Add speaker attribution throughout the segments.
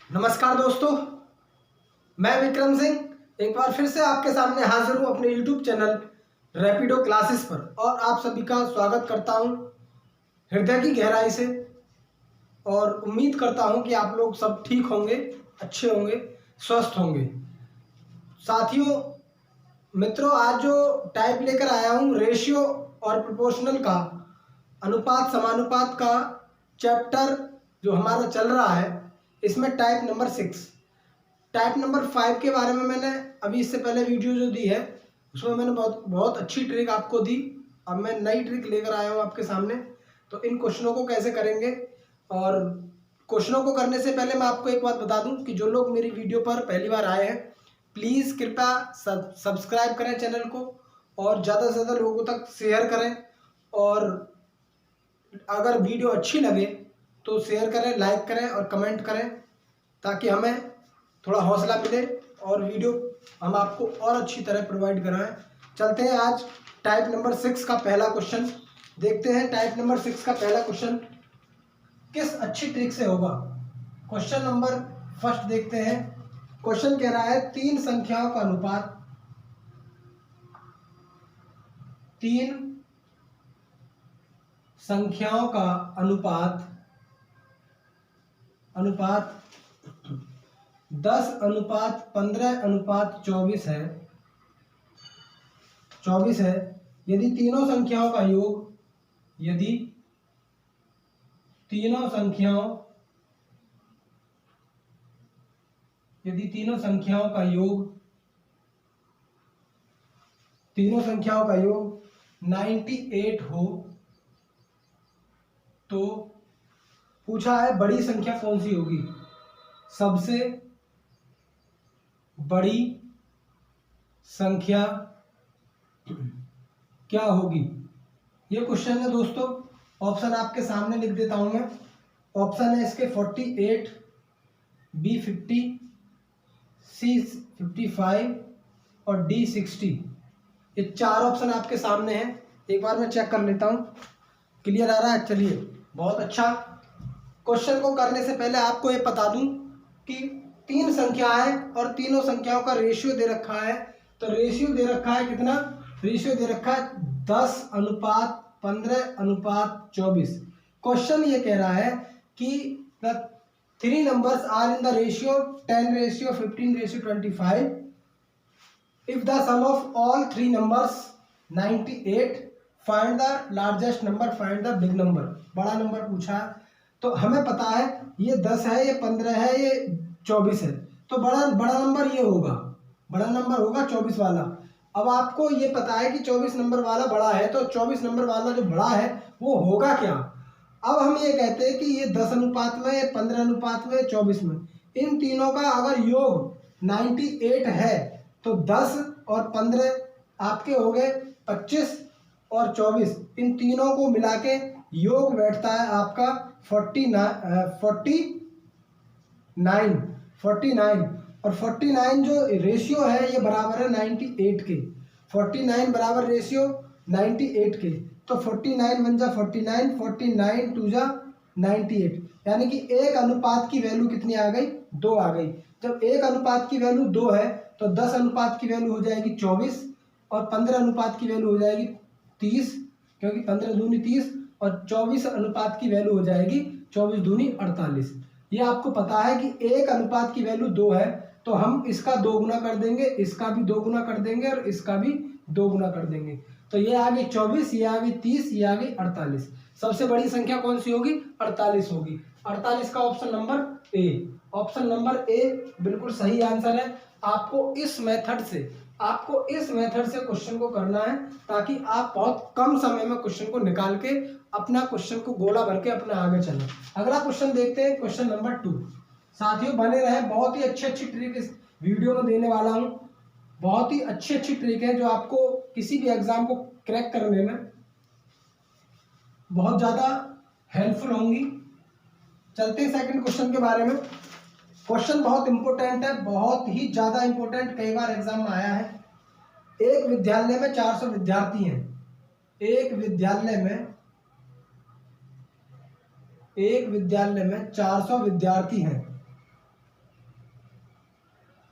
Speaker 1: नमस्कार दोस्तों, मैं विक्रम सिंह एक बार फिर से आपके सामने हाजिर हूँ अपने YouTube चैनल रैपिडो क्लासेस पर और आप सभी का स्वागत करता हूँ हृदय की गहराई से। और उम्मीद करता हूँ कि आप लोग सब ठीक होंगे, अच्छे होंगे, स्वस्थ होंगे। साथियों, मित्रों, आज जो टाइप लेकर आया हूँ रेशियो और प्रोपोर्शनल का, अनुपात समानुपात का चैप्टर जो हमारा चल रहा है, इसमें टाइप नंबर 6, टाइप नंबर 5 के बारे में मैंने अभी इससे पहले वीडियो जो दी है उसमें मैंने बहुत अच्छी ट्रिक आपको दी। अब मैं नई ट्रिक लेकर आया हूँ आपके सामने। तो इन क्वेश्चनों को कैसे करेंगे, और क्वेश्चनों को करने से पहले मैं आपको एक बात बता दूं कि जो लोग मेरी वीडियो पर पहली बार आए हैं, प्लीज़ कृपया सब्सक्राइब करें चैनल को और ज़्यादा से ज़्यादा लोगों तक शेयर करें। और अगर वीडियो अच्छी लगे तो शेयर करें, लाइक करें और कमेंट करें, ताकि हमें थोड़ा हौसला मिले और वीडियो हम आपको और अच्छी तरह प्रोवाइड कराएं। चलते हैं आज टाइप नंबर 6 का पहला क्वेश्चन देखते हैं। टाइप नंबर 6 का पहला क्वेश्चन किस अच्छी ट्रिक से होगा। क्वेश्चन नंबर फर्स्ट देखते हैं। क्वेश्चन कह रहा है तीन संख्याओं का अनुपात, तीन संख्याओं का अनुपात 10:15:24 है। यदि तीनों संख्याओं का योग, यदि तीनों संख्याओं का योग 98 हो तो पूछा है बड़ी संख्या कौन सी होगी, सबसे बड़ी संख्या क्या होगी। ये क्वेश्चन है दोस्तों। ऑप्शन आपके सामने लिख देता हूं मैं। ऑप्शन है इसके 48, बी 50, सी 55 और डी 60। ये चार ऑप्शन आपके सामने हैं। एक बार मैं चेक कर लेता हूं, क्लियर आ रहा है। चलिए, बहुत अच्छा। क्वेश्चन को करने से पहले आपको ये बता दूं कि तीन संख्याएं और तीनों संख्याओं का रेशियो दे रखा है। तो रेशियो दे रखा है कितना, रेशियो दे रखा है 10:15:24। क्वेश्चन ये कह रहा है कि the three numbers are in the ratio 10:15:25। If the sum of all three numbers 98, find the largest number, find the big number. बड़ा नंबर पूछा है। तो हमें पता है ये 10 है, ये 15 है, ये 24 है। तो बड़ा नंबर ये होगा, बड़ा नंबर होगा 24 वाला। अब आपको ये पता है कि 24 नंबर वाला बड़ा है, तो 24 नंबर वाला जो बड़ा है वो होगा क्या। अब हम ये कहते हैं कि ये 10 अनुपात में, ये 15 अनुपात में, 24 में, इन तीनों का अगर योग 98 है तो 10 और 15 आपके हो गए 25 और 24, इन तीनों को मिला के योग बैठता है आपका 49। और 49 जो रेशियो है ये बराबर है 98 के। 49 बराबर रेशियो 98 के। तो 49 बन जा 49, 49 2 जा 98, यानी कि एक अनुपात की वैल्यू कितनी आ गई, 2 आ गई। जब एक अनुपात की वैल्यू 2 है तो 10 अनुपात की वैल्यू हो जाएगी 24 और 15 अनुपात की वैल्यू हो जाएगी 30, क्योंकि 15 दूनी 30, और 24 अनुपात की वैल्यू हो जाएगी 24 दूनी 48। ये आपको पता है कि एक अनुपात की वैल्यू 2 है तो हम इसका 2 गुना कर देंगे, इसका भी 2 गुना कर देंगे और इसका भी 2 गुना कर देंगे। तो ये आ गई 24, ये आ गई 30, ये आ गई 48। सबसे बड़ी संख्या कौन सी होगी, 48 होगी। 48 का option number A, option number A बिल्कुल सही आंसर है। आपको इस मेथड से क्वेश्चन को करना है, ताकि आप बहुत कम समय में क्वेश्चन को निकाल के अपना क्वेश्चन को गोला भर के अपना आगे चलें। अगला क्वेश्चन देखते हैं, क्वेश्चन नंबर 2। साथियों बने रहे, बहुत ही अच्छी ट्रिक इस वीडियो में देने वाला हूं। बहुत ही अच्छी ट्रिक है जो आपको किसी भी एग्जाम को क्रैक करने में बहुत ज्यादा हेल्पफुल होंगी। चलते हैं सेकंड क्वेश्चन के बारे में। क्वेश्चन बहुत इंपॉर्टेंट है, बहुत ही ज्यादा इंपॉर्टेंट, कई बार एग्जाम में आया है। एक विद्यालय में 400 विद्यार्थी हैं। एक विद्यालय में 400 विद्यार्थी हैं।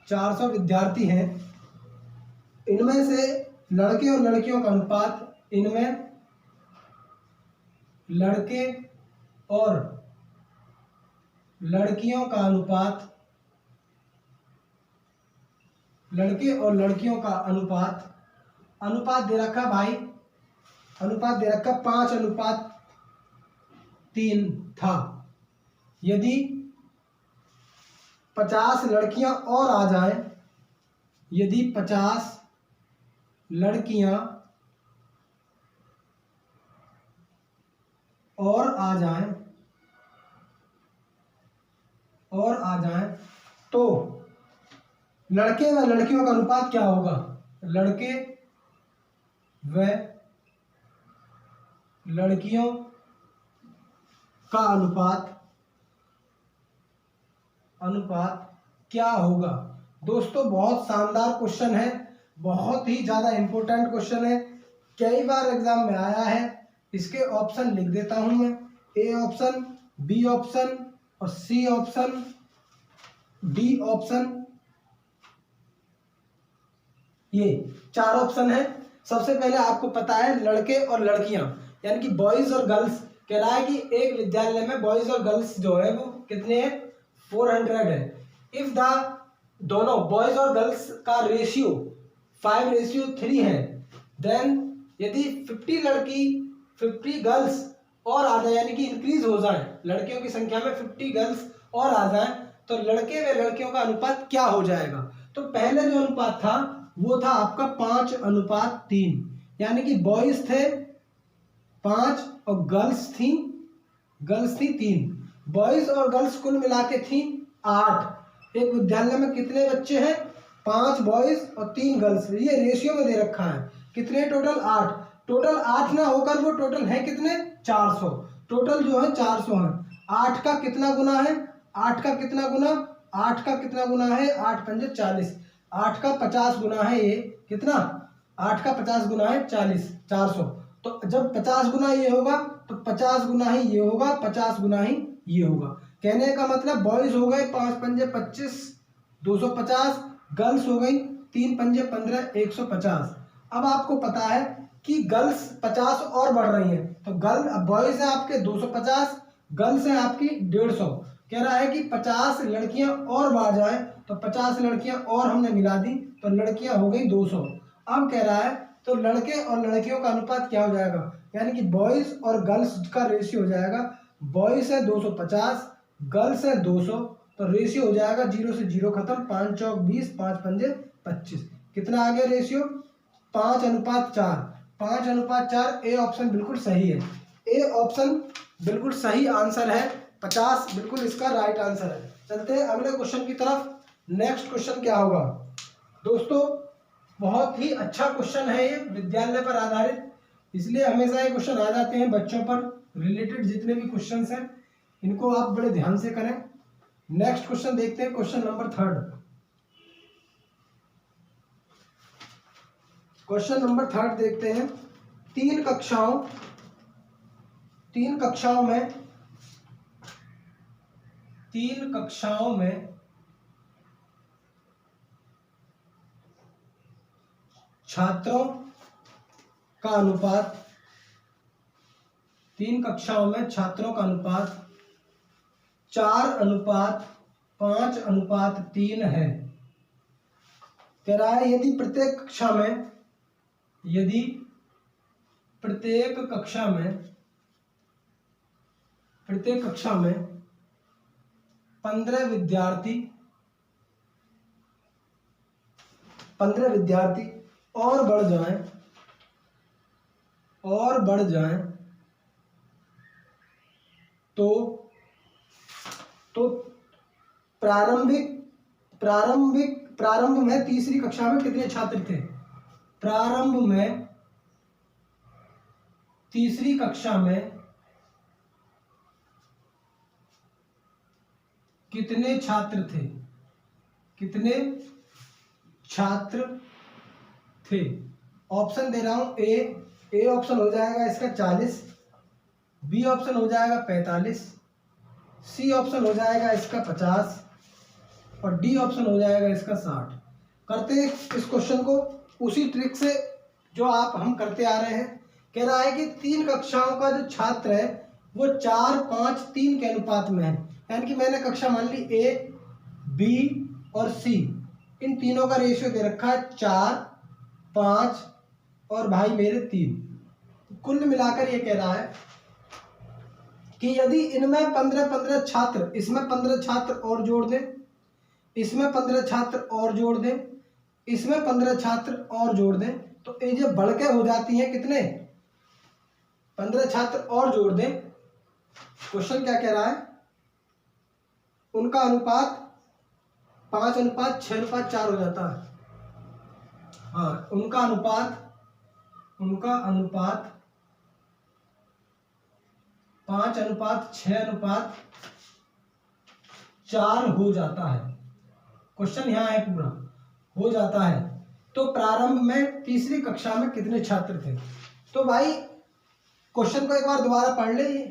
Speaker 1: 400 विद्यार्थी हैं, इनमें से लड़के और लड़कियों का अनुपात, इनमें लड़के और लड़कियों का अनुपात, लड़के और लड़कियों का अनुपात, अनुपात दे रखा भाई, अनुपात दे रखा 5:3 था। यदि 50 लड़कियां और आ जाएं, यदि 50 लड़कियां और आ जाएं तो लड़के व लड़कियों का अनुपात क्या होगा? लड़के व लड़कियों का अनुपात क्या होगा? दोस्तों बहुत शानदार क्वेश्चन है, बहुत ही ज़्यादा इम्पोर्टेंट क्वेश्चन है, कई बार एग्जाम में आया है। इसके ऑप्शन लिख देता हूं मैं, ए ऑप्शन, बी ऑप्शन और सी ऑप्शन, डी ऑप्शन, ये 4 ऑप्शन है। सबसे पहले आपको पता है लड़के और लड़कियां यानी कि बॉयज और गर्ल्स, कह रहा है कि एक विद्यालय में बॉयज और गर्ल्स जो है वो कितने हैं? 400 है। इफ द दोनों बॉयज और गर्ल्स का रेशियो 5:3 है, देन यदि 50 लड़की 50 गर्ल्स और आ जाए यानी कि इंक्रीज हो जाए, लड़कियों की संख्या में 50 गर्ल्स और आ जाए तो लड़के व लड़कियों का अनुपात क्या हो जाएगा? तो पहले जो अनुपात था वो था आपका 5:3, यानी कि बॉयज थे 5 और गर्ल्स थी 3। बॉयज और गर्ल्स कुल मिला के थी 8। एक विद्यालय में कितने बच्चे हैं? 5 बॉयज और 3 गर्ल्स, ये रेशियो में दे रखा है। कितने टोटल? 8। टोटल 8 ना होकर वो टोटल है कितने? 400। टोटल जो है 400 है। 8 का कितना गुना है? 8 का कितना गुना? 8 का कितना गुना है? 8 पंजे 40। 8 का 50 गुना है ये, कितना? 8 का 50 गुना है 40, 400। तो जब 50 गुना ये होगा तो 50 गुना ही ये होगा, 50 गुना ही ये होगा। कहने का मतलब बॉयज हो गए 5 पंजे 25, 250, गर्ल्स हो गई 3 पंजे 15, 150। अब आपको पता है कि गर्ल्स 50 और बढ़ रही हैं, तो बॉयज है आपके 250, गर्ल्स है आपकी 150। कह रहा है कि 50 लड़कियां और बढ़ जाए तो 50 लड़कियां और हमने मिला दी तो लड़कियां हो गई 200। अब कह रहा है तो लड़के और लड़कियों का अनुपात क्या हो जाएगा? यानी कि बॉयज और गर्ल्स का रेशियो हो जाएगा, बॉयज है 250, गर्ल्स है 200, तो रेशियो हो जाएगा 0 से 0 खत्म, 5 चौक 20, 5 पंजे 25। कितना आ गया रेशियो? 5:4। 5:4। ए ऑप्शन बिल्कुल सही है, ए ऑप्शन बिल्कुल सही आंसर है, 50 बिल्कुल इसका राइट आंसर है। चलते हैं अगले क्वेश्चन की तरफ। नेक्स्ट क्वेश्चन क्या होगा दोस्तों? बहुत ही अच्छा क्वेश्चन है ये, विद्यालय पर आधारित, इसलिए हमेशा ये क्वेश्चन आ जाते हैं बच्चों पर रिलेटेड। जितने भी क्वेश्चंस हैं इनको आप बड़े ध्यान से करें। नेक्स्ट क्वेश्चन देखते हैं, क्वेश्चन नंबर 3। क्वेश्चन नंबर 3 देखते हैं। 3 कक्षाओं में छात्रों का अनुपात, 3 कक्षाओं में छात्रों का अनुपात 4:5:3 है। कह रहा है यदि प्रत्येक कक्षा में 15 विद्यार्थी और बढ़ जाएं तो प्रारंभ में तीसरी कक्षा में कितने छात्र थे? प्रारंभ में तीसरी कक्षा में कितने छात्र थे? ऑप्शन दे रहा हूं, ए ऑप्शन हो जाएगा इसका 40, बी ऑप्शन हो जाएगा 45, सी ऑप्शन हो जाएगा इसका 50, और डी ऑप्शन हो जाएगा इसका 60। करते हैं इस क्वेश्चन को उसी ट्रिक से जो आप हम करते आ रहे हैं। कह रहा है कि 3 कक्षाओं का जो छात्र है वो 4, 5, 3 के अनुपात में है। यानी कि मैंने कक्षा मान ली ए, बी और सी, इन तीनों का रेशियो दे रखा है 4, 5 और भाई मेरे 3। कुल मिलाकर ये कह रहा है कि यदि इनमें 15-15 छात्र, इसमें 15 छात्र और जोड़ दें, इसमें 15 छात्र और जोड़ दें, इसमें 15 छात्र और जोड़ दें, तो ये जो बढ़ के हो जाती हैं कितने, 15 छात्र और जोड़ दें। क्वेश्चन क्या कह रहा है, उनका अनुपात 5:6:4 हो जाता है। हाँ, उनका अनुपात 5:6:4 हो जाता है। क्वेश्चन यहाँ है पूरा, हो जाता है। तो प्रारंभ में तीसरी कक्षा में कितने छात्र थे। तो भाई क्वेश्चन को एक बार दोबारा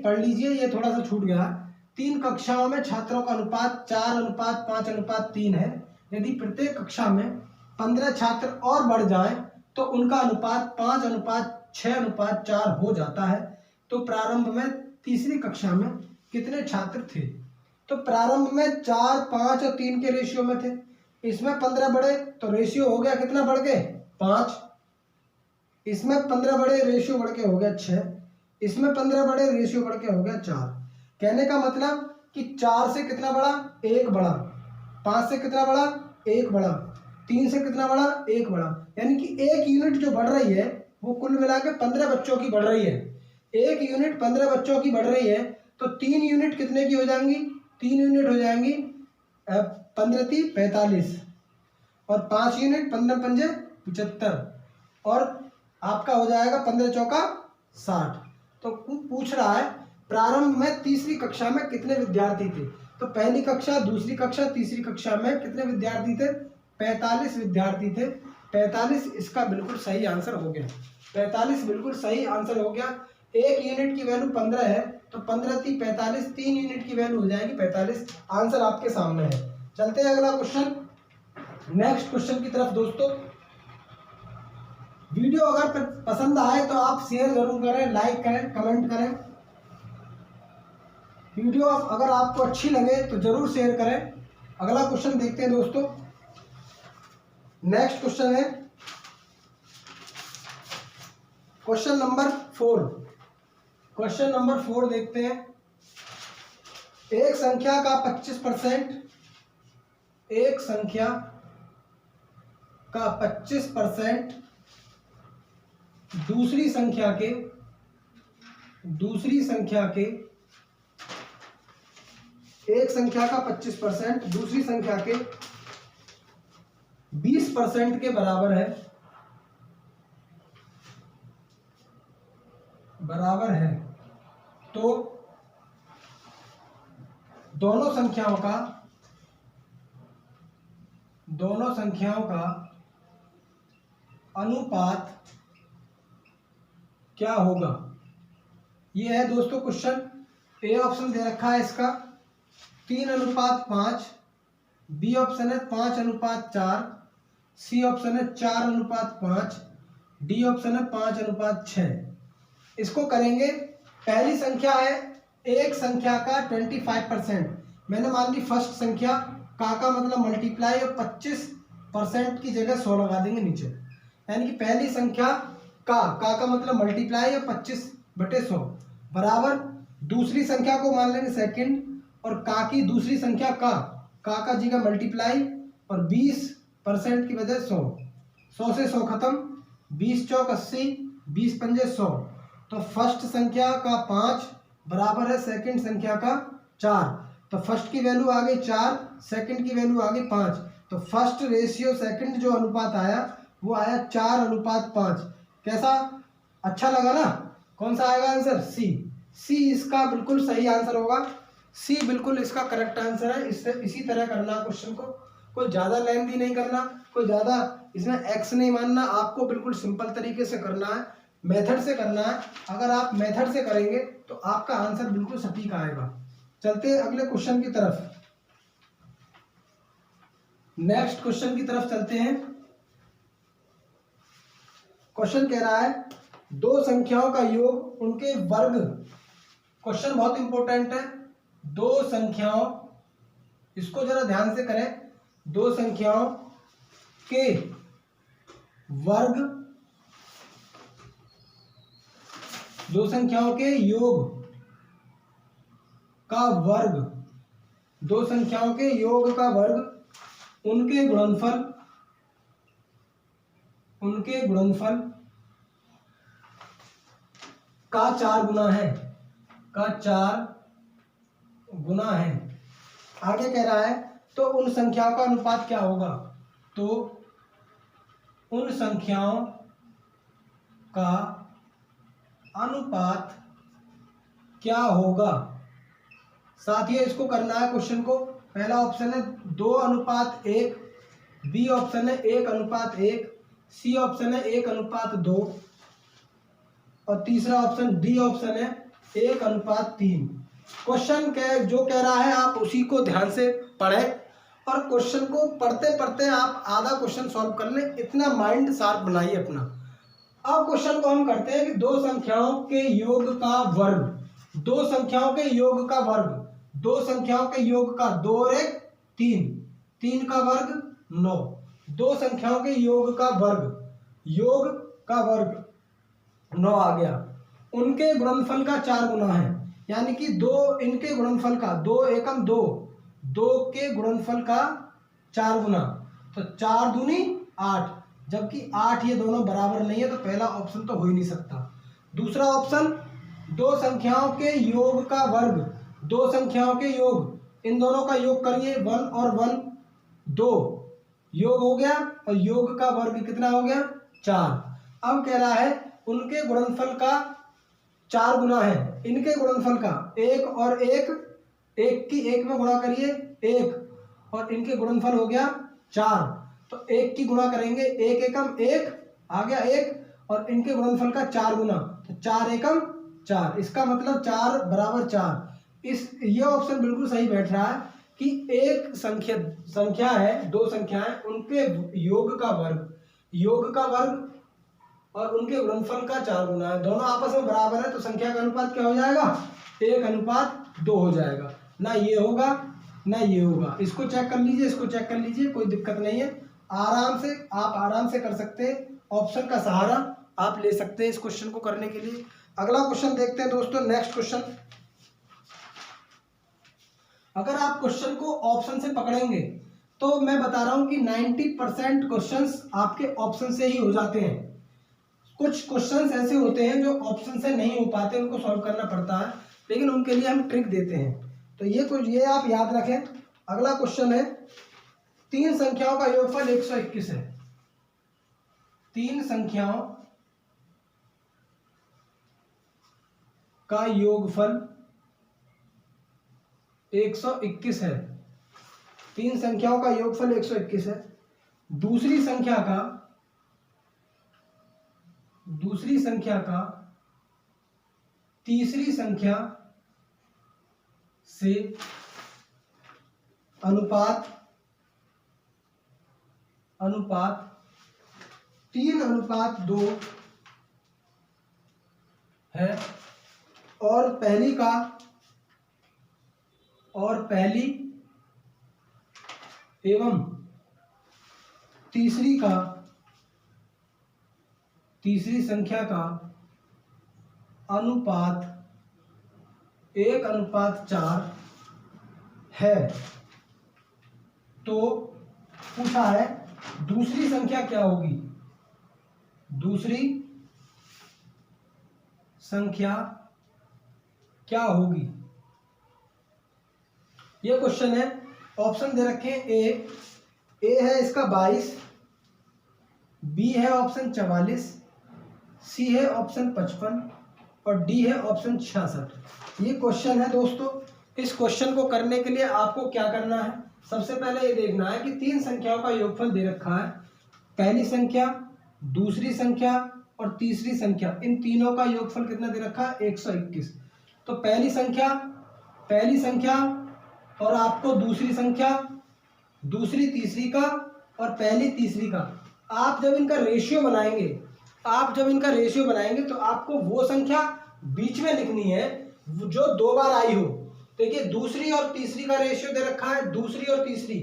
Speaker 1: पढ़ लीजिए, ये थोड़ा सा छूट गया। 3 कक्षाओं में छात्रों का अनुपात 4:5:3 है। यदि प्रत्येक कक्षा में 15 छात्र और बढ़ जाएं तो उनका अनुपात 5:6:4 हो जाता है। तो प्रारंभ में तीसरी कक्षा में कितने छात्र थे। तो प्रारंभ में 4, 5 और 3 के रेशियो में थे। इसमें 15 बढ़े तो रेशियो हो गया कितना बढ़ के 5, इसमें 15 बढ़े रेशियो बढ़ के हो गया 6, इसमें 15 बढ़े रेशियो बढ़ के हो गया 4। कहने का मतलब कि 4 से कितना बढ़ा, 1 बढ़ा, 5 से कितना बढ़ा, 1 बढ़ा, 3 से कितना बढ़ा, 1 बढ़ा। यानी कि 1 यूनिट जो बढ़ रही है वो कुल मिला के 15 बच्चों की बढ़ रही है। 1 यूनिट 15 बच्चों की बढ़ रही है तो 3 यूनिट कितने की हो जाएंगी, 3 यूनिट हो जाएंगी 15×3 = 45 और 5 यूनिट 15×5 = 75 और आपका हो जाएगा 15×4 = 60। तो पूछ रहा है प्रारंभ में तीसरी कक्षा में कितने विद्यार्थी थे। तो पहली कक्षा, दूसरी कक्षा, तीसरी कक्षा में कितने विद्यार्थी थे, 45 विद्यार्थी थे। 45 इसका बिल्कुल सही आंसर हो गया। 45 बिल्कुल सही आंसर हो गया। 1 यूनिट की वैल्यू 15 है तो 15×3 = 45, 3 यूनिट की वैल्यू हो जाएगी 45। आंसर आपके सामने है। चलते हैं अगला क्वेश्चन, नेक्स्ट क्वेश्चन की तरफ। दोस्तों वीडियो अगर पसंद आए तो आप शेयर जरूर करें, लाइक करें, कमेंट करें। वीडियो अगर आपको अच्छी लगे तो जरूर शेयर करें। अगला क्वेश्चन देखते हैं दोस्तों। नेक्स्ट क्वेश्चन है क्वेश्चन नंबर 4। क्वेश्चन नंबर 4 देखते हैं। एक संख्या का 25%, एक संख्या का 25% दूसरी संख्या के एक संख्या का 25% दूसरी संख्या के 20% के बराबर है तो दोनों संख्याओं का अनुपात क्या होगा। ये है दोस्तों क्वेश्चन। ए ऑप्शन दे रखा है इसका 3:5, बी ऑप्शन है 5:4, सी ऑप्शन है 4:5, डी ऑप्शन है 5:6। इसको करेंगे। पहली संख्या है एक संख्या का 25%। मैंने मान ली फर्स्ट संख्या, का मतलब मल्टीप्लाई और 25% की जगह 100 लगा देंगे नीचे। यानी कि पहली संख्या का मतलब मल्टीप्लाई और 25/100 बराबर दूसरी संख्या को मान लेंगे सेकंड और की दूसरी संख्या का जी का मल्टीप्लाई और 20% की वजह 100, 100 से 100 खत्म, 20×4 = 80, 20×5 = 100। तो फर्स्ट संख्या का 5 बराबर है सेकंड संख्या का 4। तो फर्स्ट की वैल्यू आ गई 4, सेकंड की वैल्यू आ गई 5। तो फर्स्ट रेशियो सेकंड जो अनुपात आया वो आया 4:5। कैसा, अच्छा लगा ना। कौन सा आएगा आंसर, सी इसका बिल्कुल सही आंसर होगा। सी बिल्कुल इसका करेक्ट आंसर है। इससे इसी तरह करना क्वेश्चन को, कोई ज़्यादा लेंथी नहीं करना, कोई ज़्यादा इसमें एक्स नहीं मानना, आपको बिल्कुल सिंपल तरीके से करना है, मेथड से करना है। अगर आप मेथड से करेंगे तो आपका आंसर बिल्कुल सटीक आएगा। चलते हैं अगले क्वेश्चन की तरफ। नेक्स्ट क्वेश्चन की तरफ चलते हैं। क्वेश्चन कह रहा है दो संख्याओं का योग उनके वर्ग। क्वेश्चन बहुत इंपॉर्टेंट है। दो संख्याओं, इसको जरा ध्यान से करें, दो संख्याओं के वर्ग, दो संख्याओं के योग का वर्ग, दो संख्याओं के योग का वर्ग उनके गुणनफल, उनके गुणनफल का 4 गुना है, का 4 गुना है। आगे कह रहा है तो उन संख्याओं का अनुपात क्या होगा। तो उन संख्याओं का अनुपात क्या होगा। साथ ही इसको करना है क्वेश्चन को। पहला ऑप्शन है 2:1, बी ऑप्शन है 1:1, सी ऑप्शन है 1:2 और तीसरा ऑप्शन डी ऑप्शन है 1:3। क्वेश्चन जो कह रहा है आप उसी को ध्यान से पढ़ें और क्वेश्चन को पढ़ते पढ़ते आप आधा क्वेश्चन सॉल्व कर लें। इतना माइंड शार्प बनाइए अपना। अब क्वेश्चन को हम करते हैं कि दो संख्याओं के योग का वर्ग, दो संख्याओं के योग का वर्ग, दो संख्याओं के योग का 2 और 1 3, 3 का वर्ग 9, दो संख्याओं के योग का वर्ग, योग का वर्ग 9 आ गया। उनके गुणनफल का 4 गुना है, यानी कि दो इनके गुणनफल का 2 एकम 2, 2 के गुणनफल का 4 गुना, तो 4 दूनी 8, जबकि 8 ये दोनों बराबर नहीं है, तो पहला ऑप्शन तो हो ही नहीं सकता। दूसरा ऑप्शन दो संख्याओं के योग का वर्ग, दो संख्याओं के योग, इन दोनों का योग करिए 1 और 1 2, योग हो गया और योग का वर्ग कितना हो गया 4। अब कह रहा है उनके गुणनफल का 4 गुना है, इनके गुणनफल का 1 और 1, 1 की 1 में गुणा करिए 1 और इनके गुणनफल हो गया 4, तो 1 की गुणा करेंगे 1 एकम 1 आ गया 1 और इनके गुणनफल का 4 गुना, तो 4 एकम 4, इसका मतलब 4 बराबर 4। ये ऑप्शन बिल्कुल सही बैठ रहा है कि एक संख्या है, दो संख्याएं, उनके योग का वर्ग, योग का वर्ग और उनके गुणनफल का 4 गुना है, दोनों आपस में बराबर है, तो संख्या का अनुपात क्या हो जाएगा 1:2 हो जाएगा। ना ये होगा ना ये होगा। इसको चेक कर लीजिए, इसको चेक कर लीजिए, कोई दिक्कत नहीं है। आराम से आप आराम से कर सकते हैं, ऑप्शन का सहारा आप ले सकते हैं इस क्वेश्चन को करने के लिए। अगला क्वेश्चन देखते हैं दोस्तों। नेक्स्ट क्वेश्चन, अगर आप क्वेश्चन को ऑप्शन से पकड़ेंगे तो मैं बता रहा हूं कि 90% क्वेश्चंस आपके ऑप्शन से ही हो जाते हैं। कुछ क्वेश्चंस ऐसे होते हैं जो ऑप्शन से नहीं हो पाते, उनको सॉल्व करना पड़ता है, लेकिन उनके लिए हम ट्रिक देते हैं। तो ये आप याद रखें। अगला क्वेश्चन है 3 संख्याओं का योगफल 121 है। 3 संख्याओं का योगफल 121 है। 3 संख्याओं का योगफल 121 है। दूसरी संख्या का तीसरी संख्या से अनुपात 3:2 है और पहली एवं तीसरी संख्या का अनुपात 1:4 है। तो पूछा है दूसरी संख्या क्या होगी, दूसरी संख्या क्या होगी। ये क्वेश्चन है, ऑप्शन दे रखे हैं ए है इसका 22, बी है ऑप्शन 44, सी है ऑप्शन 55 और डी है ऑप्शन 66। ये क्वेश्चन है दोस्तों। इस क्वेश्चन को करने के लिए आपको क्या करना है, सबसे पहले ये देखना है कि 3 संख्याओं का योगफल दे रखा है। पहली संख्या, दूसरी संख्या और तीसरी संख्या, इन तीनों का योगफल कितना दे रखा है 121। तो पहली संख्या और आपको दूसरी संख्या दूसरी तीसरी का और पहली तीसरी का। आप जब इनका रेशियो बनाएंगे तो आपको वो संख्या बीच में लिखनी है जो 2 बार आई हो। देखिए दूसरी और तीसरी का रेशियो दे रखा है, दूसरी और तीसरी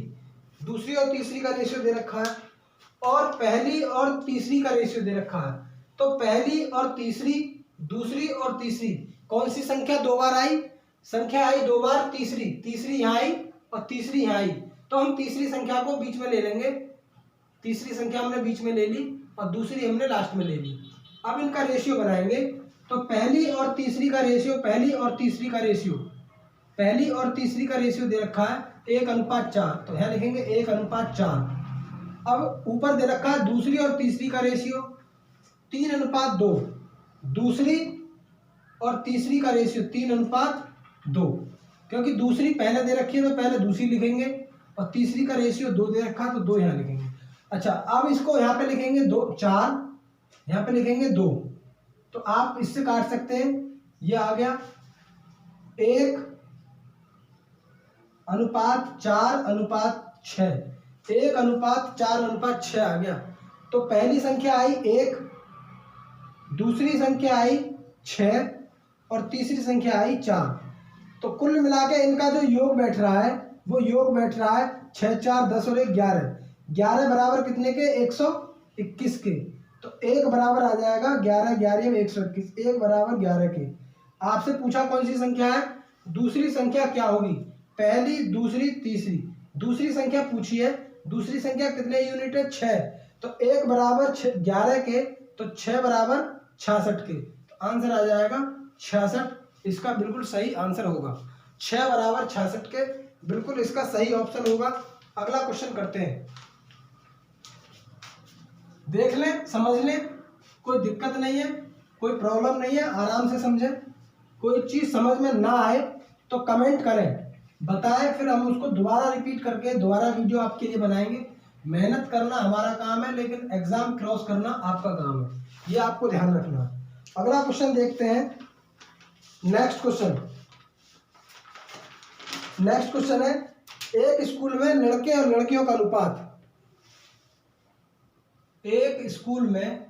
Speaker 1: का रेशियो दे रखा है, और पहली और तीसरी का रेशियो दे रखा है। तो पहली और तीसरी, दूसरी और तीसरी, कौन सी संख्या 2 बार आई? संख्या आई 2 बार तीसरी यहाँ आई और तीसरी यहाँ आई। तो हम तीसरी संख्या को बीच में ले लेंगे। तीसरी संख्या हमने बीच में ले ली और दूसरी हमने लास्ट में ले ली। अब इनका रेशियो बनाएंगे तो पहली और तीसरी का रेशियो दे रखा है 1:4। तो यहाँ लिखेंगे 1:4। अब ऊपर दे रखा है दूसरी और तीसरी का रेशियो 3:2। दूसरी और तीसरी का रेशियो 3:2, क्योंकि दूसरी पहले दे रखी है तो पहले दूसरी लिखेंगे, और तीसरी का रेशियो 2 दे रखा है तो 2 यहाँ लिखेंगे। अच्छा, अब इसको यहाँ पे लिखेंगे 2 4, यहाँ पे लिखेंगे 2। तो आप इससे काट सकते हैं, ये आ गया 1:4:6, 1:4:6 आ गया। तो पहली संख्या आई 1, दूसरी संख्या आई 6 और तीसरी संख्या आई 4। तो कुल मिला के इनका जो योग बैठ रहा है वो योग बैठ रहा है 6 4 10 और 1 11। 11 बराबर कितने के? 121 के। तो 1 बराबर आ जाएगा 11 11 में 121, 1 बराबर 11 के। आपसे पूछा कौन सी संख्या है, दूसरी संख्या क्या होगी? पहली, दूसरी, तीसरी। दूसरी संख्या पूछी है, दूसरी संख्या कितने यूनिट है? 6। तो 1 बराबर 11 के, तो 6 बराबर 66 के। तो आंसर आ जाएगा 66। इसका बिल्कुल सही आंसर होगा 6 बराबर 66 के, बिल्कुल इसका सही ऑप्शन होगा। अगला क्वेश्चन करते हैं, देख लें, समझ लें, कोई दिक्कत नहीं है, कोई प्रॉब्लम नहीं है, आराम से समझें। कोई चीज़ समझ में ना आए तो कमेंट करें, बताएं, फिर हम उसको दोबारा रिपीट करके दोबारा वीडियो आपके लिए बनाएंगे। मेहनत करना हमारा काम है, लेकिन एग्जाम क्रॉस करना आपका काम है, ये आपको ध्यान रखना है। अगला क्वेश्चन देखते हैं। नेक्स्ट क्वेश्चन है, एक स्कूल में लड़के और लड़कियों का अनुपात। एक स्कूल में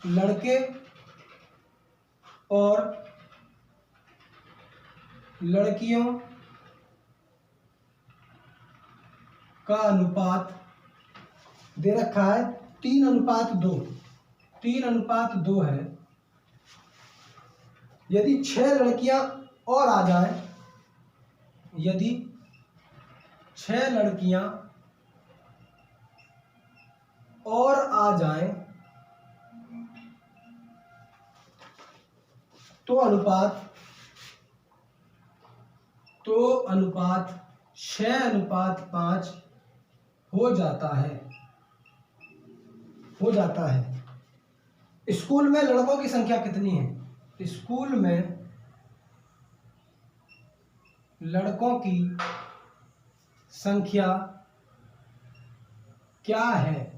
Speaker 1: लड़के और लड़कियों का अनुपात दे रखा है 3:2। 3:2 है। यदि 6 लड़कियां और आ जाए, यदि 6 लड़कियां और आ जाए तो अनुपात 6:5 हो जाता है। स्कूल में लड़कों की संख्या कितनी है? स्कूल में लड़कों की संख्या क्या है?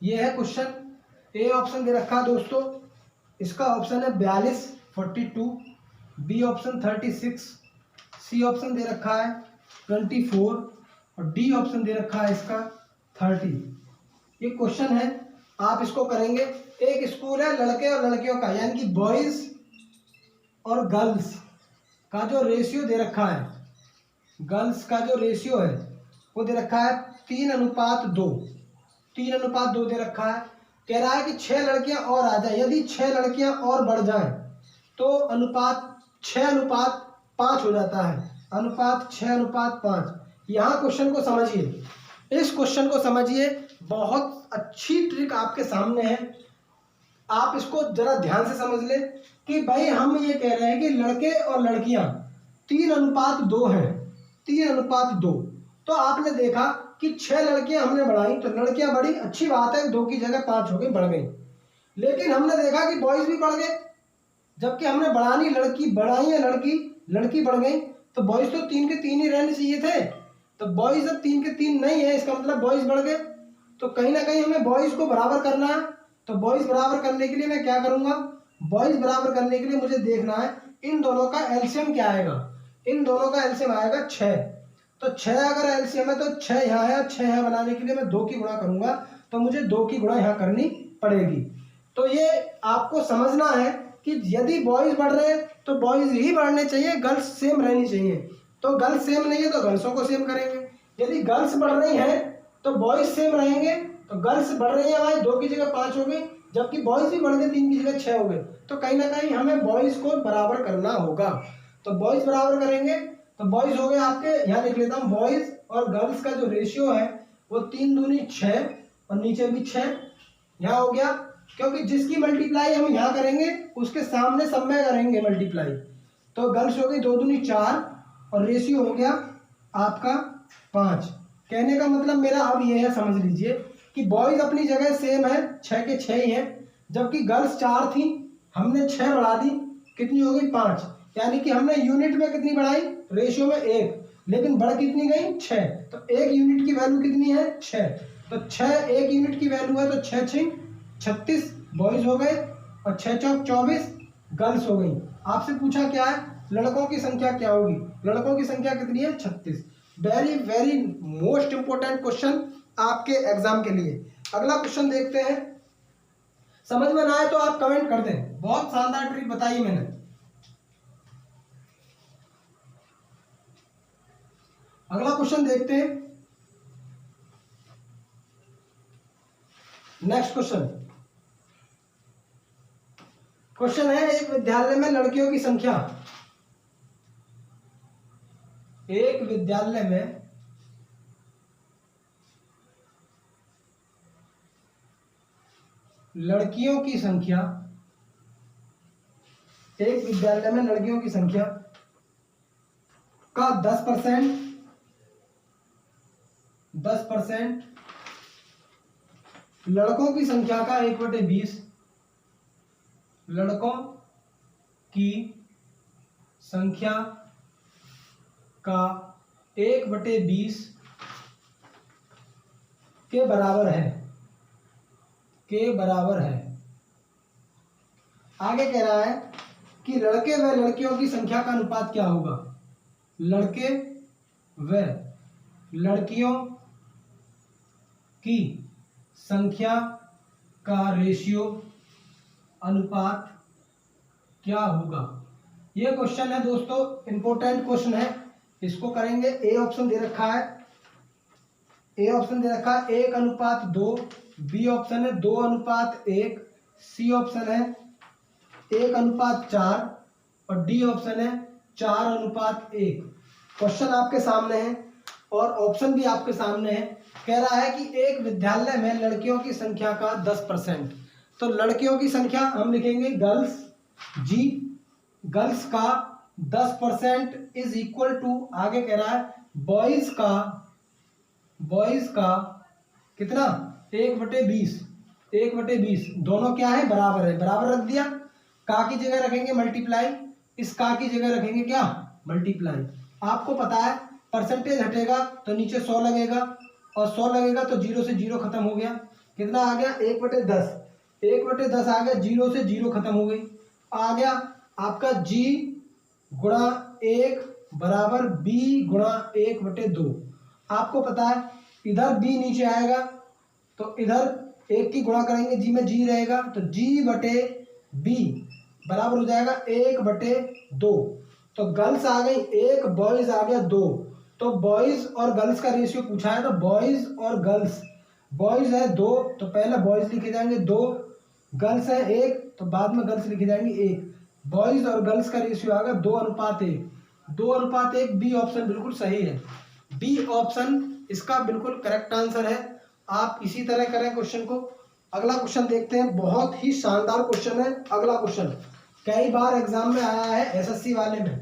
Speaker 1: यह है क्वेश्चन। ए ऑप्शन दे रखा है दोस्तों, इसका ऑप्शन है 42 42, बी ऑप्शन 36, सी ऑप्शन दे रखा है 24 और डी ऑप्शन दे रखा है इसका 30। ये क्वेश्चन है, आप इसको करेंगे। एक स्कूल है लड़के और लड़कियों का, यानी कि बॉयज और गर्ल्स का जो रेशियो दे रखा है, गर्ल्स का जो रेशियो है वो दे रखा है 3:2। 3:2 दे रखा है। कह रहा है कि 6 लड़कियां और आ जाए, यदि 6 लड़कियां और बढ़ जाएं तो अनुपात 6:5 हो जाता है। अनुपात 6:5। यहाँ क्वेश्चन को समझिए, इस क्वेश्चन को समझिए, बहुत अच्छी ट्रिक आपके सामने है। आप इसको जरा ध्यान से समझ ले कि भाई हम ये कह रहे हैं कि लड़के और लड़कियां 3:2 हैं। 3:2। तो आपने देखा कि 6 लड़कियां हमने बढ़ाई तो लड़कियां बढ़ी, अच्छी बात है, 2 की जगह 5 हो गई, बढ़ गई। लेकिन हमने देखा कि बॉयज भी बढ़ गए, जबकि हमने बढ़ाई है लड़की बढ़ गई, तो बॉयज तो 3 के 3 ही रहने चाहिए थे। तो बॉयज अब 3 के 3 नहीं है, इसका मतलब बॉयज बढ़ गए। तो कहीं ना कहीं हमें बॉयज को बराबर करना है। तो बॉयज बराबर करने के लिए मैं क्या करूंगा? बॉयज बराबर करने के लिए मुझे देखना है इन दोनों का एलसीएम क्या आएगा, इन दोनों का एलसीएम आएगा 6। तो 6 अगर एलसीएम है तो 6 यहाँ है, 6 यहाँ बनाने के लिए मैं 2 की गुणा करूंगा, तो मुझे 2 की गुणा यहाँ करनी पड़ेगी। तो ये आपको समझना है कि यदि बॉयज बढ़ रहे हैं तो बॉयज ही बढ़ने चाहिए, गर्ल्स सेम रहनी चाहिए। तो गर्ल्स सेम नहीं है तो गर्ल्सों को सेम करेंगे। यदि गर्ल्स बढ़ रही हैं तो बॉयज सेम रहेंगे। तो गर्ल्स बढ़ रही है भाई, 2 की जगह 5 हो गई, जबकि बॉयज भी बढ़ गए, 3 की जगह 6 हो गए। तो कहीं ना कहीं हमें बॉयज को बराबर करना होगा। तो बॉयज बराबर करेंगे तो बॉयज हो गए आपके, यहाँ लिख लेता हूँ, बॉयज और गर्ल्स का जो रेशियो है वो 3 दूनी 6 और नीचे भी 6 यहाँ हो गया, क्योंकि जिसकी मल्टीप्लाई हम यहाँ करेंगे उसके सामने सब में करेंगे मल्टीप्लाई। तो गर्ल्स हो गई 2 दूनी 4 और रेशियो हो गया आपका 5। कहने का मतलब मेरा अब ये है, समझ लीजिए कि बॉयज अपनी जगह सेम है, 6 के 6 ही हैं, जबकि गर्ल्स 4 थी, हमने 6 बढ़ा दी, कितनी हो गई 5। यानी कि हमने यूनिट में कितनी बढ़ाई, रेशियो में 1, लेकिन बढ़ कितनी गई 6। तो 1 यूनिट की वैल्यू कितनी है 6। तो 6 1 यूनिट की वैल्यू है, तो 6 6 36 बॉयज हो गए और 6 चौक 24 गर्ल्स हो गई। आपसे पूछा क्या है, लड़कों की संख्या क्या होगी, लड़कों की संख्या कितनी है 36। Very very most important question आपके एग्जाम के लिए। अगला क्वेश्चन देखते हैं, समझ में ना आए तो आप कमेंट कर दें। बहुत शानदार ट्रिक बताई मैंने। अगला क्वेश्चन देखते हैं, नेक्स्ट क्वेश्चन। क्वेश्चन है, एक विद्यालय में लड़कियों की संख्या, एक विद्यालय में लड़कियों की संख्या, एक विद्यालय में लड़कियों की संख्या का 10% लड़कों की संख्या का 1/20, लड़कों की संख्या का 1/20 के बराबर है, के बराबर है। आगे कह रहा है कि लड़के व लड़कियों की संख्या का अनुपात क्या होगा, लड़के व लड़कियों की संख्या का रेशियो अनुपात क्या होगा। यह क्वेश्चन है दोस्तों, इंपॉर्टेंट क्वेश्चन है, इसको करेंगे। ए ऑप्शन दे रखा है, ए ऑप्शन दे रखा है 1:2, बी ऑप्शन है 2:1, सी ऑप्शन है 1:4 और डी ऑप्शन है 4:1। क्वेश्चन आपके सामने है और ऑप्शन भी आपके सामने है। कह रहा है कि एक विद्यालय में लड़कियों की संख्या का 10%, तो लड़कियों की संख्या हम लिखेंगे गर्ल्स, जी, गर्ल्स का 10% इज इक्वल टू, आगे कह रहा है बॉयज का कितना 1/20, 1/20 दोनों क्या है बराबर है, बराबर रख दिया। का की जगह रखेंगे मल्टीप्लाई, इस का की जगह रखेंगे क्या मल्टीप्लाई। आपको पता है परसेंटेज हटेगा तो नीचे 100 लगेगा और 100 लगेगा तो 0 से 0 खत्म हो गया, कितना आ गया 1/10, 1/10 आ गया, 0 से 0 खत्म हो गई। आ गया आपका g गुणा 1 बराबर b गुणा 1/2। आपको पता है इधर b नीचे आएगा तो इधर 1 की गुणा करेंगे, g में g रहेगा तो g/b बराबर हो जाएगा 1/2। तो गर्ल्स आ गई 1, बॉयज आ गया 2। तो बॉयज और गर्ल्स का रेशियो पूछा है, तो बॉयज और गर्ल्स, बॉयज है 2 तो पहले बॉयज लिखे जाएंगे 2, गर्ल्स है 1 तो बाद में गर्ल्स लिखे जाएंगे 1। बॉयज और गर्ल्स का रेशियो आ गया 2:1, 2:1। बी ऑप्शन बिल्कुल सही है, बी ऑप्शन इसका बिल्कुल करेक्ट आंसर है। आप इसी तरह करें क्वेश्चन को। अगला क्वेश्चन देखते हैं, बहुत ही शानदार क्वेश्चन है। अगला क्वेश्चन कई बार एग्जाम में आया है एसएससी वाले में,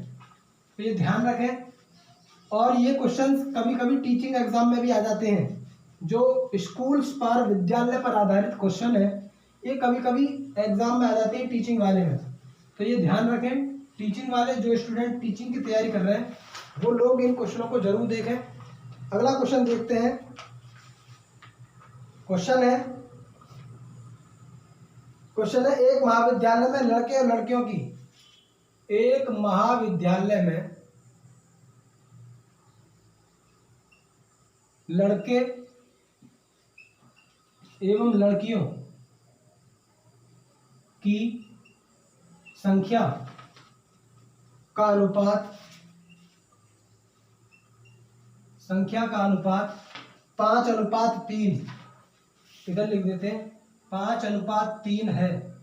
Speaker 1: तो ये ध्यान रखें। और ये क्वेश्चन कभी कभी टीचिंग एग्जाम में भी आ जाते हैं, जो स्कूल्स पर विद्यालय पर आधारित क्वेश्चन है, ये कभी कभी एग्जाम में आ जाते हैं टीचिंग वाले में। तो ये ध्यान रखें, टीचिंग वाले जो स्टूडेंट टीचिंग की तैयारी कर रहे हैं वो लोग इन क्वेश्चनों को जरूर देखें। अगला क्वेश्चन देखते हैं। क्वेश्चन है एक महाविद्यालय में लड़के और लड़कियों की एक महाविद्यालय में लड़के एवं लड़कियों की संख्या का अनुपात 5:3, इधर लिख देते हैं 5:3 है।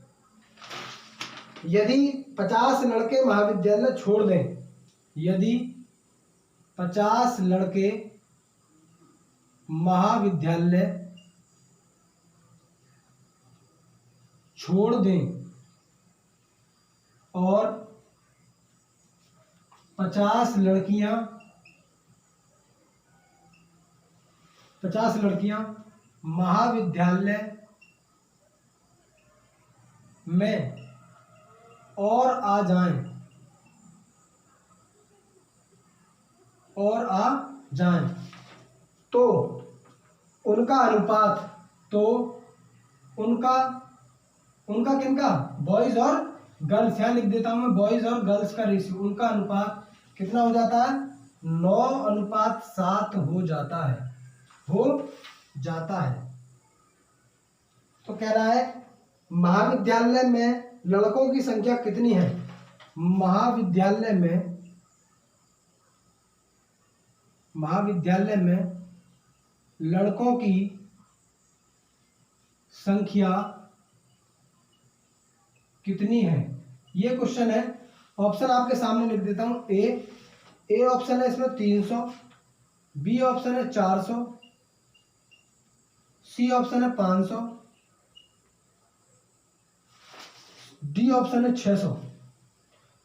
Speaker 1: यदि 50 लड़के महाविद्यालय छोड़ दें, यदि 50 लड़के महाविद्यालय छोड़ दें और 50 लड़कियां महाविद्यालय में और आ जाएं तो उनका अनुपात, उनका किनका, बॉयज और गर्ल्स, यहाँ लिख देता हूं मैं बॉयज और गर्ल्स का रेशियो, उनका अनुपात कितना हो जाता है, 9:7 हो जाता है। तो कह रहा है महाविद्यालय में लड़कों की संख्या कितनी है, महाविद्यालय में लड़कों की संख्या कितनी है, ये क्वेश्चन है। ऑप्शन आपके सामने लिख देता हूं। ए ऑप्शन है इसमें 300, बी ऑप्शन है 400, सी ऑप्शन है 500, डी ऑप्शन है 600।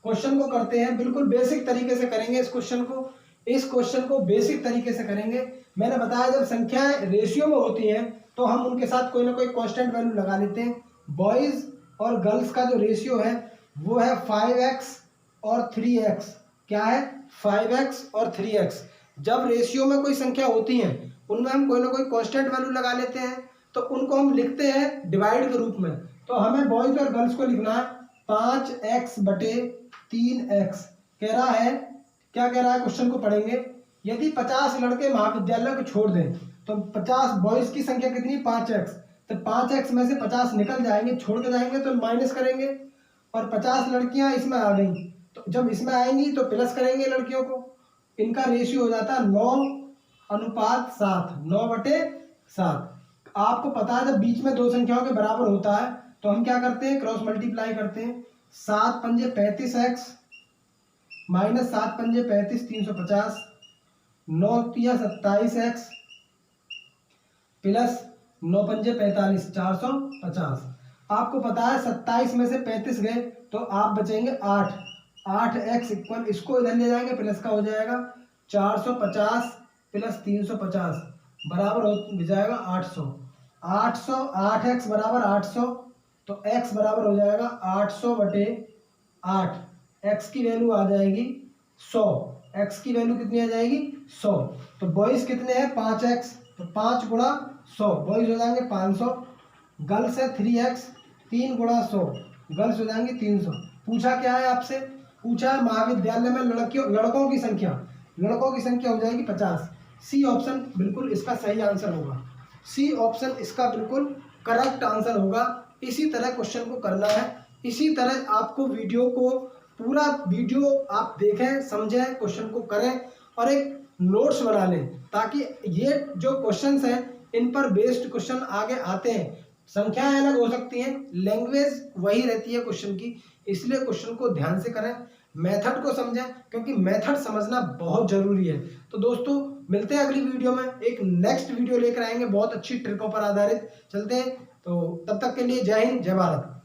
Speaker 1: क्वेश्चन को करते हैं बिल्कुल बेसिक तरीके से करेंगे। इस क्वेश्चन को बेसिक तरीके से करेंगे। मैंने बताया जब संख्याएं रेशियो में होती हैं तो हम उनके साथ कोई ना कोई कांस्टेंट वैल्यू लगा लेते हैं। बॉयज और गर्ल्स का जो रेशियो है वो है 5x और 3x। क्या है, 5x और 3x। जब रेशियो में कोई संख्या होती है उनमें हम कोई ना कोई कांस्टेंट वैल्यू लगा लेते हैं, तो उनको हम लिखते हैं डिवाइड के रूप में। तो हमें बॉयज और गर्ल्स को लिखना है 5x/3x। कह रहा है, क्या कह रहा है, क्वेश्चन को पढ़ेंगे। यदि 50 लड़के महाविद्यालय को छोड़ दें तो 50 बॉयज की संख्या कितनी, 5x। तो 5x में से 50 निकल जाएंगे, छोड़ के जाएंगे तो माइनस करेंगे, और 50 लड़कियां इसमें आ गई तो जब इसमें आएंगी तो प्लस करेंगे लड़कियों को। इनका रेशियो हो जाता है 9:7, 9/7। आपको पता है जब बीच में दो संख्याओं के बराबर होता है तो हम क्या करते हैं, क्रॉस मल्टीप्लाई करते हैं। 7×5 35x माइनस 7×5 35 350, 9×3 27x प्लस 9×5 45 450। आपको पता है 27 में से 35 गए तो आप बचेंगे 8x इक्वल, इसको इधर ले जाएंगे प्लस का हो जाएगा 450 प्लस 350 बराबर हो जाएगा 800। 8x बराबर 800, तो x बराबर हो जाएगा 800/8। x की वैल्यू आ जाएगी 100। x की वैल्यू कितनी आ जाएगी, 100। तो बॉयज कितने हैं, 5x, तो 5 × 100 बॉयज हो जाएंगे 500। गर्ल्स है 3x, 3 × 100 गर्ल्स हो जाएंगे 300। पूछा क्या है आपसे, पूछा है महाविद्यालय में लड़कों की संख्या हो जाएगी 50। सी ऑप्शन बिल्कुल इसका सही आंसर होगा, सी ऑप्शन इसका बिल्कुल करेक्ट आंसर होगा। इसी तरह क्वेश्चन को करना है, इसी तरह आपको पूरा वीडियो आप देखें, समझें, क्वेश्चन को करें और एक नोट्स बना लें, ताकि ये जो क्वेश्चंस हैं इन पर बेस्ड क्वेश्चन आगे आते हैं। संख्याएं अलग हो सकती हैं, लैंग्वेज वही रहती है क्वेश्चन की, इसलिए क्वेश्चन को ध्यान से करें, मेथड को समझें, क्योंकि मेथड समझना बहुत जरूरी है। तो दोस्तों मिलते हैं अगली वीडियो में, एक नेक्स्ट वीडियो लेकर आएंगे बहुत अच्छी ट्रिकों पर आधारित। चलते हैं, तो तब तक के लिए जय हिंद, जय भारत।